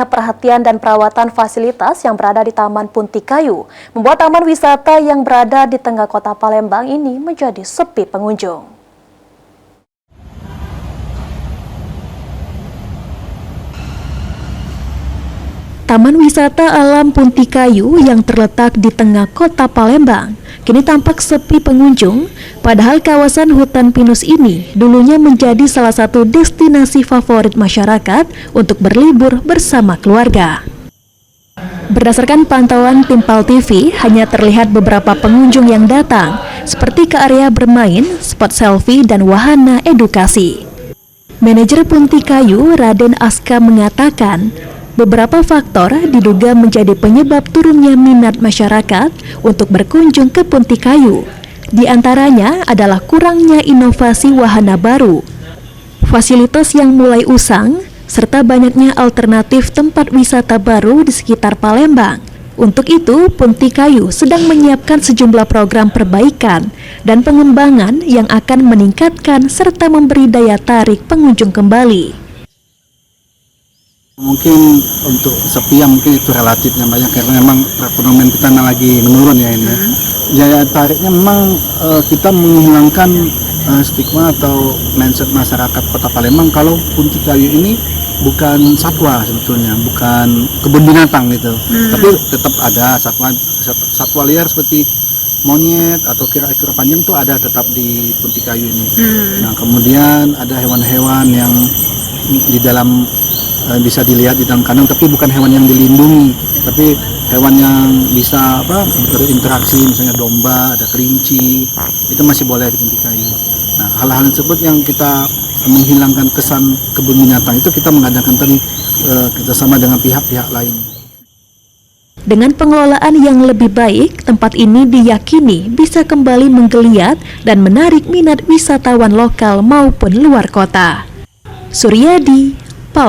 kurangnya perhatian dan perawatan fasilitas yang berada di Taman Puntikayu membuat taman wisata yang berada di tengah kota Palembang ini menjadi sepi pengunjung. Taman wisata alam Puntikayu yang terletak di tengah kota Palembang kini tampak sepi pengunjung, padahal kawasan hutan pinus ini dulunya menjadi salah satu destinasi favorit masyarakat untuk berlibur bersama keluarga. Berdasarkan pantauan tim PAL TV, hanya terlihat beberapa pengunjung yang datang, seperti ke area bermain, spot selfie, dan wahana edukasi. Manajer Puntikayu, Raden Aska, mengatakan, beberapa faktor diduga menjadi penyebab turunnya minat masyarakat untuk berkunjung ke Puntikayu. Di antaranya adalah kurangnya inovasi wahana baru, fasilitas yang mulai usang, serta banyaknya alternatif tempat wisata baru di sekitar Palembang. Untuk itu, Puntikayu sedang menyiapkan sejumlah program perbaikan dan pengembangan yang akan meningkatkan serta memberi daya tarik pengunjung kembali. Mungkin untuk sepi ya mungkin itu relatif namanya, karena memang perekonomian kita lagi menurun ya ini. Daya tariknya memang kita menghilangkan stigma atau mindset masyarakat Kota Palembang kalau Puntikayu ini bukan satwa sebetulnya, bukan kebun binatang gitu. Tapi tetap ada satwa liar seperti monyet atau kira-kira panjang tuh ada tetap di Puntikayu ini. Nah, kemudian ada hewan-hewan yang di dalam bisa dilihat di dalam kandang, tapi bukan hewan yang dilindungi, tapi hewan yang bisa berinteraksi, misalnya domba, ada kelinci, itu masih boleh di Puntikayu. Nah, hal-hal tersebut yang kita menghilangkan kesan kebun binatang itu kita mengadakan tadi kerjasama dengan pihak-pihak lain. Dengan pengelolaan yang lebih baik, tempat ini diyakini bisa kembali menggeliat dan menarik minat wisatawan lokal maupun luar kota. Suryadi,